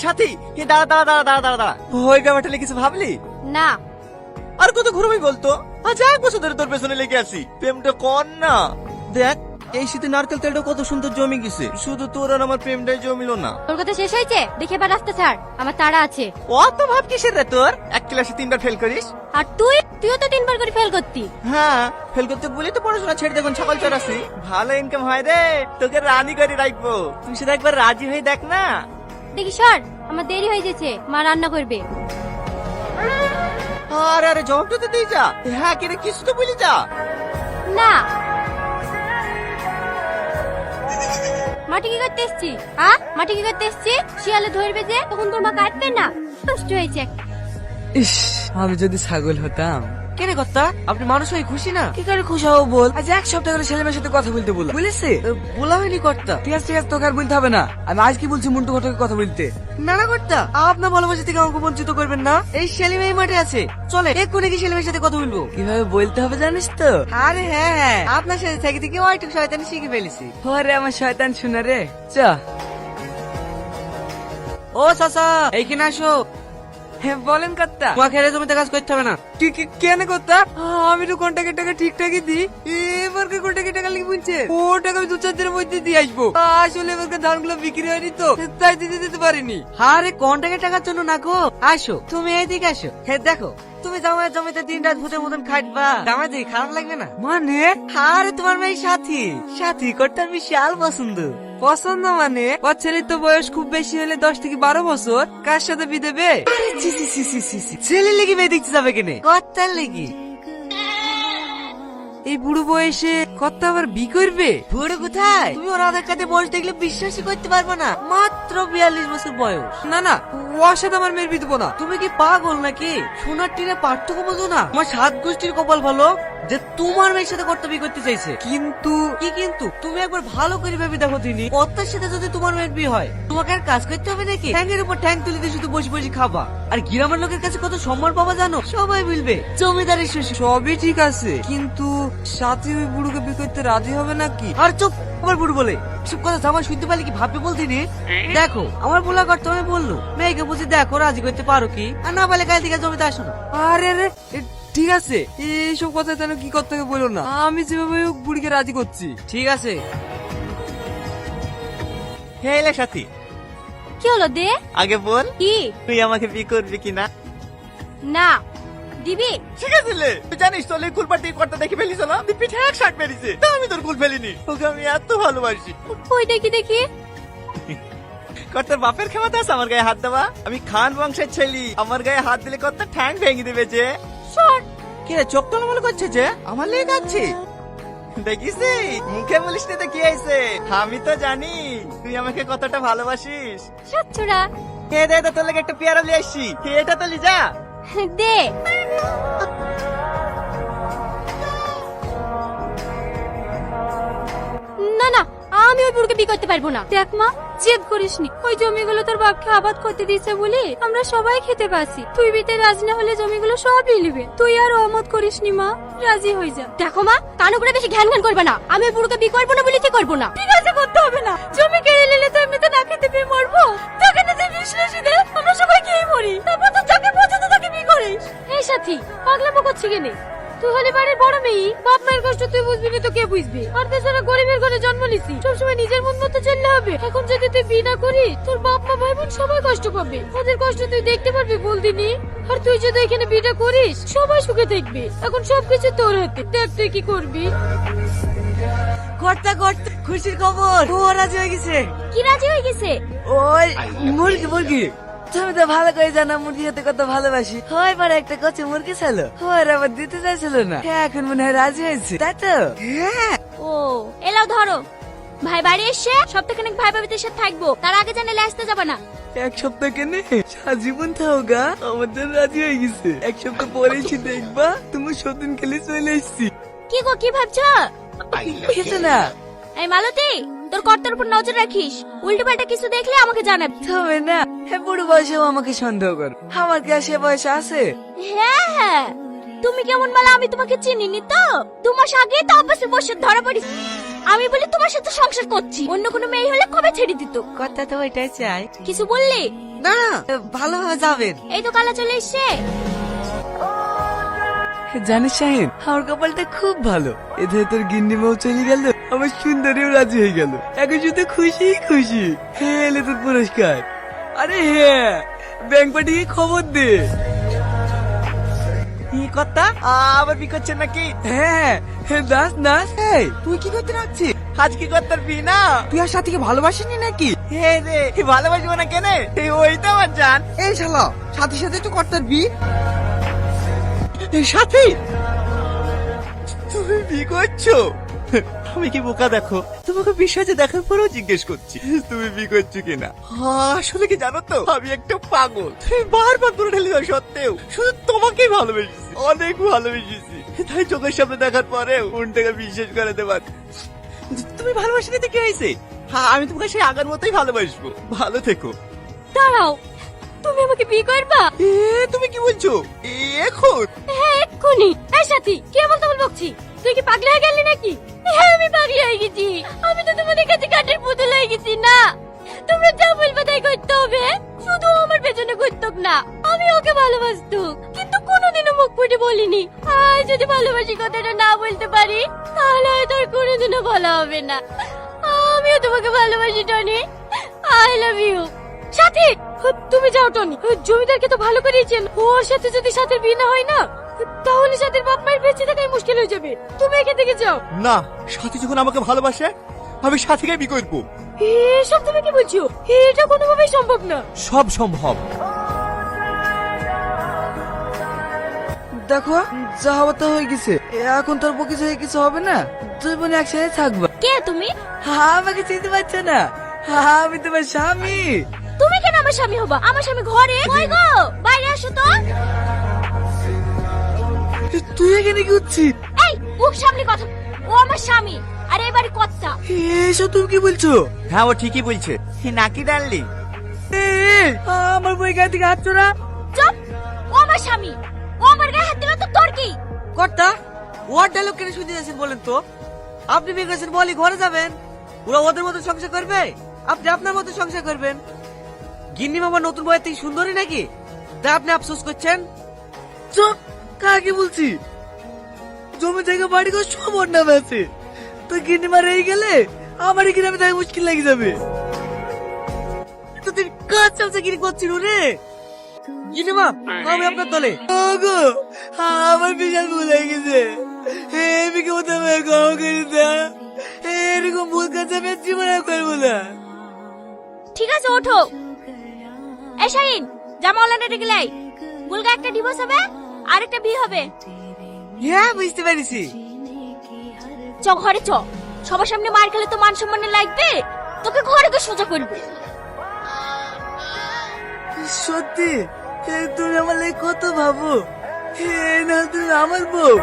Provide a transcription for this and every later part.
সাথী, দাঁড়া দাঁড়া দাঁড়া দাঁড়া দাঁড়া দাঁড়া, ওই ব্যাপারটা কিছু ভাবলি? না। আর কত ঘুরবি বলতো? আজ 1 বছর ধরে তোর পেছনে লেগে আছি, প্রেমটা কর না। দেখ এই শীতে নারকেল তেলটা কত সুন্দর জমে গেছে, শুধু তোর আর আমার প্রেমটাই জমিলো না। তোর কথা শেষ হয়েছে? দেখে এবার রাস্তা ছাড়, আমার তাড়া আছে। অত ভাব কিসের রে তোর? এক ক্লাসে 3বার ফেল করিস। আর তুইও তো 3বার করে ফেল করতি। হ্যাঁ, ফেল করতে বলি তো পড়াশোনা ছেড়ে দেখুন সকাল চড়াছি। ভালো ইনকাম হয় রে, তোকে রানী করে রাখবো। তুই শুধু একবার রাজি হয়ে দেখ না। দেখি সর, আমার দেরি হয়ে গেছে, মা রান্না করবে। আরে আরে জবাবটা তো দিয়ে যা। হ্যাঁ কে রে, কিছু তো বলি যা। না। মাটি কি করতে এসছি? হ্যাঁ, মাটি কি করতে এসছি? শিয়ালে ধরবে যে, তখন তোর মা কাটবে না? কষ্ট হয়েছে। ইস, আমি যদি ছাগল হতাম। কেনে কর্তা, আপনি মানুষ হয়ে খুশি না? কি করে খুশি হবো বল? আজ 1 সপ্তাহ করে ছেলে মেয়ের সাথে কথা বলতে বলেছে। বলা হয়নি কর্তা। ঠিক আছে তোকে আর বলতে হবে না, আমি আজ কি বলছি মন্টু ঘটকের কথা বলতে। না না কর্তা, আপনার ভালোবাসা থেকে আমাকে বঞ্চিত করবেন না। এই সেলিম এই মাঠে আছে, চলে এক্ষুনি কি সেলিমের সাথে কথা বলবো। কিভাবে বলতে হবে জানিস তো? আরে হ্যাঁ হ্যাঁ, আপনার সাথে থেকে থেকে ওইটুকু শয়তানি শিখে ফেলেছি। ওরে আমার শয়তান শোনা রে, চ। ও চাচা, এইখানে আসো। হ্যাঁ বলেন কর্তা। তোমাকে এর জমিতে কাজ করতে হবে না। কেন কর্তা? আমি তো কন্টাক্টের টাকা ঠিকঠাকই দিই, এবার কন্টাক্টের টাকা লিখে বলছে ও টাকা আমি 2-4 দিনের মধ্যে দিয়ে আসবো। আসলে এবার ধানগুলো বিক্রি হয়নি তো, তাই দিতে পারিনি। আরে কন্ট্রাক্টের টাকার জন্য না গো, আসো তুমি এইদিকে আসো। হ্যাঁ দেখো, তুমি জামাইয়ের জমিতে 3 রাত ভূতের মতন খাটবা, জামাই দেখি খারাপ লাগবে না? মানে? আরে তোমার মেয়ে সাথী, সাথী করতে আমি বিশাল পছন্দ। পছন্দ মানে? ওর ছেলের তো বয়স খুব বেশি হলে 10 থেকে 12 বছর, কার সাথে বিয়ে দেবে? ছেলে লেগে মেয়ে দেখতে যাবে কেনে? কর্তার লেগে। এই বুড়ো বয়সে কর্তা আবার বিয়ে করবে? বুড়ো কোথায়, তুমি ওর আধার কার্ডে বয়স দেখলে বিশ্বাসই করতে পারবে না, মাত্র 42 বছর বয়স। না না, ওর সাথে আমার মেয়ের বিয়ে দেবো না। তুমি কি পাগল নাকি? সোনার টিনে পার্থক্য বোঝো না? আমার 7 গোষ্ঠীর কপাল ভালো যে তোমার মেয়ের সাথে কর্তা বিয়ে করতে চাইছে। কিন্তু কি কিন্তু? তুমি একবার ভালো করে ভেবে দেখো তিনি কর্তার সাথে যদি তোমার মেয়ের বিয়ে হয়, তোমাকে আর কাজ করতে হবে নাকি? ঠ্যাংয়ের উপর ঠ্যাং তুলে দিয়ে শুধু বসে বসে খাবা। আর গ্রামের লোকের কাছে কত সম্মান পাবা জানো? সবাই বলবে জমিদারের শ্বশুর। সবই ঠিক আছে, কিন্তু সাথী ওই বুড়োকে বিয়ে করতে রাজি হবে নাকি? আর চুপ, আমার বুড়ো বলে সব কথা জামাই শুনতে পারলে কি ভাববে বলতিনি? দেখো আমার বলা কর্তা আমি বললো, মেয়েকে বুঝে দেখো রাজি করতে পারো কি, আর না বলে কাল থেকে জমিতে আসো না। আরে আরে ঠিক আছে, এইসব কথা যেন কি করতে হবে বলো না, আমি যেভাবে হোক বুড়িকে রাজি করছি। ঠিক আছে। হে এলে সাথী, কি হলো দে? আগে বল কি? তুই আমাকে বিয়ে করবি কিনা? না। দিবি? ঠিক আছে লে, তুই জানিস তো কুল পার্টি করতে দেখে ফেলিস না, তুই পিঠে 1 শার্ট মেরেছে, তা আমি তোর কুল ফেলিনি। ওকে আমি এত ভালোবাসি। ওই দেখি দেখি। কর্তার বাপের ক্ষমতা আছে আমার গায়ে হাত দেওয়া? আমি খান বংশের ছেলে, আমার গায়ে হাত দিলে কর্তা ঠ্যাং ভেঙে দেবে যে। সর। কে চোখ টলমল করছে যে? আমার লেগে যাচ্ছে দেখিস, মুখে বলিস না তো কি হয়েছে, আমি তো জানি তুই আমাকে কতটা ভালোবাসিস। সচ্ছুরা। হে দে দে, তোর লেগে একটা পেয়ারা নিয়ে আসছি, এটা তো লি যা। দে। না না, আমি ওই বুড়োকে বিয়ে করতে পারবো না। দেখ মা, জেদ করিসনি, ওই জমিগুলো তোর বাপকে আবাদ করতে দিয়েছে বলি আমরা সবাই খেতে পাচ্ছি। তুই বিতে রাজি না হলে জমিগুলো সব নিয়ে তুই আর অমত করিসনি মা, রাজি হয়ে যা। দেখো মা, কানো করে বেশি ঘ্যান ঘ্যান করবে না, আমি ওই বুড়োকে বিয়ে করবো না বলি তুই করবো না। ঠিক আছে, করতে হবে না, জমি কেড়ে নিলে তো এমনিতে না খেতে পেয়ে মরবো, তোকে না যে বিশ্বাসী দে আমরা সবাই খেয়ে মরি, তারপর তো যাকে পছন্দ তাকে বিয়ে করিস। এই সাথী পাগলামো করছি কেনে? তুই হলে বাড়ির বড় মেয়ে, বাপ মায়ের কষ্ট তুই বুঝবি না তো কে বুঝবে? আর তাছাড়া গরিবের ঘরে জন্ম নিছি, সবসময় নিজের মন মতো চললে হবে? এখন যদি তুই বিয়ে না করিস, তোর বাপ মা ভাই বোন সবাই কষ্ট পাবে, ওদের কষ্ট তুই দেখতে পারবি বলদিনি? আর তুই যদি এখানে বিয়েটা করিস, সবাই সুখে দেখবে। এখন সবকিছু তোর হাতে, দেখ তুই কি করবি। কর্তা কর্তা, খুশির খবর, ও রাজি হয়ে গেছে। কি রাজি হয়ে গেছে? ওই মুরগি মুরগি, তুমি তো ভালো করে জানা মুরগি খেতে কত ভালোবাসি। হয় পরে একটা কচি মুরগি ছিল, ওর আবার দিতে চাইছিল না, এখন মনে হয় রাজি হয়েছে, তাই তো? হ্যাঁ। ও এলাও ধরো, ভাই বাড়ি এসে সপ্তাহখানেক ভাই ভাবিদের সাথে থাকবো, তার আগে জানালে আসতে যাবে না। 1 সপ্তাহ কেনে সারা জীবন থাও গা, আমাদের রাজি হয়ে গেছে। 1 সপ্তাহ পরে এসে দেখবা তুমি সতীন খেলে চলে এসছি। কি গো, কি ভাবছো? কিছু না। এই মালতী, তোর কর্তার উপর নজর রাখিস, উল্টো পাল্টা কিছু দেখলে আমাকে জানাবি। তবে না, হ্যাঁ বুড়ো বয়সেও আমাকে সন্দেহ কর, আমার কি আর সে বয়স আছে? হ্যাঁ হ্যাঁ, তুমি কেমন মালা আমি তোমাকে চিনিনি তো, 2 মাস আগে তো আব্বাসের বসে ধরা পড়িস। আমি বলি তোমার সাথে সংসার করছি, অন্য কোনো মেয়ে হলে কবে ছেড়ে দিত। কথা তো ওইটাই চাই। কিছু বললি? না না, ভালো হয়ে যাবেন। এই তো কালা চলে এসছে। জানিস শাহিন, আমার কপালটা খুব ভালো। এদের তোর গিন্নি বউ চলে গেল, আমার সুন্দরীও রাজি হয়ে গেল। এখন শুধু খুশি খুশি। এলে তোর পুরস্কার। আরে হ্যাঁ, ব্যাংক পাঠিয়ে খবর দে। কি কথা আবার বি করছেন নাকি? হ্যাঁ দাস নাস। তুই কি করতে রাখছিস? আজ কি করতে পারবি না? তুই আর সাথীকে ভালোবাসিনি নাকি? হে রে, ভালোবাসবো না কেন? ওই তো আমার জান। এই শালা, সাথীর সাথে তো করতে পারবি। সাথী, তুমি বি করছো? আমি কি বোকা দেখো, তোমাকে বিশ্বাসে দেখার পরেও জিজ্ঞেস করছি তুমি বি করছো কিনা। আসলে কি জানো তো, আমি একটা পাগল। তুমি বারবার দূরে ঠেলে যাওয়া সত্ত্বেও শুধু তোমাকেই ভালোবেসেছি, অনেক ভালোবেসেছি। তাই চোখের সামনে দেখার পরেও মনটাকে বিশ্বাস করাতে পারি। তুমি ভালোবাসি নিতে কি হয়েছে? আমি তোমাকে সেই আগের মতোই ভালোবাসবো। ভালো থেকো। দাঁড়াও, তুমি আমাকে বিয়ে করবা? তুমি কি বলছো এখন? হ্যাঁ এক্ষুনি। এই সাথী, কি বলতে বলছি? তুই কি পাগল হয়ে গেলি নাকি? হ্যাঁ আমি পাগল হয়ে গেছি। আমি তো তোমাদের কাছে কাঠের পুতুল হয়ে গেছি না। তোমরা যা বলবে তাই করতে হবে। শুধু আমার পেছনে ঘুরতো না, আমি ওকে ভালোবাসতো, কিন্তু কোনোদিনও মুখ ফুটে বলিনি। আর যদি ভালোবাসি কথাটা না বলতে পারি, তাহলে হয়তো আর কোনোদিনও বলা হবে না। আমিও তোমাকে ভালোবাসি টনি। I love you. সাথী, তুমি যাও টনি। জমিদারকে তো ভালো করেই চেন। ওর সাথে যদি সাথের বিয়ে না হয় না, তাহলে সাথের বাপ মায়ের বেঁচে থাকাই মুশকিল হয়ে যাবে। তুমি এখান থেকে যাও। না, সাথী যখন আমাকে ভালোবাসে আমি সাথীকে বি করবো। এসব তুমি কি বলছো? এটা কোনোভাবেই সম্ভব না। সব সম্ভব। দেখো, যা হওয়ার তো হয়ে গেছে। এখন তোর পক্ষে যে কিছু হবে না। তুই বোন একসাথে থাকবা। কে তুমি? আমাকে চিনতে পারছো না? আমি তোমার স্বামী। তুমি কেন আমার স্বামী হবা? আমার স্বামী ঘরে। কই গো, বাইরে আসো তো। তুই এখানে কি করছিস? এই মুখ সামনে কথা। ও আমার স্বামী, আর এবারে কর্তা। এসব তুমি কি বলছো? হ্যাঁ, ও ঠিকই বলছে। নাকি ডাললি? আমার বই গায়ে থেকে হাত চড়া। চুপ। ও আমার স্বামী, ও আমার গায়ে হাত দিলে তো তোর কি? কর্তা, ওর ডায়লগ কেন শুনতে যাচ্ছেন বলেন তো? আপনি বিয়ে করেছেন বলি ঘরে যাবেন, ওরা ওদের মতো সংসার করবে, আপনি আপনার মতো সংসার করবেন। গিন্নি মামা নতুন বইয়ের থেকে সুন্দরী নাকি, তাই আপনি আফসোস করছেন? চুপ, কাকে বলছি? জমি থেকে বাড়ি করে সব ওর নামে আছে। তো গিন্নি মার এই গেলে আমার এই গ্রামে থাকা মুশকিল লেগে যাবে। তো তুই কাজ চামচাগিরি করছিল রে। গিন্নি মা, আমি আপনার দলে। ওগো, আমার বিশাল ভুল হয়ে গেছে। এই বিকে মতো আমায় ক্ষমা করে দাও। এরকম ভুল কাজ আমি আর জীবনে আর করবো না। ঠিক আছে, ওঠো। এই শাহিন, জামা ওলানে রেখে লাই। বুলগা একটা ডিভোর্স হবে, আর একটা বিয়ে হবে। হ্যাঁ বুঝতে পেরেছি। চ ঘরে চ। সবার সামনে মার খেলে তো মান সম্মানে লাগবে। তোকে ঘরে তো সোজা করবে। সত্যি, তুমি আমার লাগে কত ভাবো। না তুমি আমার বউ।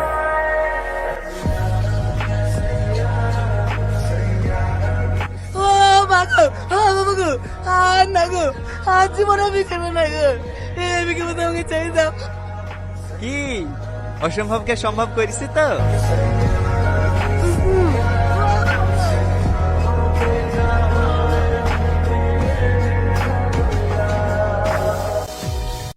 ও বাগো, বাবা গো, আর না গো, আজ জীবন আমি করবো না গো। আমি কি বলতে আমাকে চাই দাও। কি অসম্ভবকে সম্ভব করেছে তো?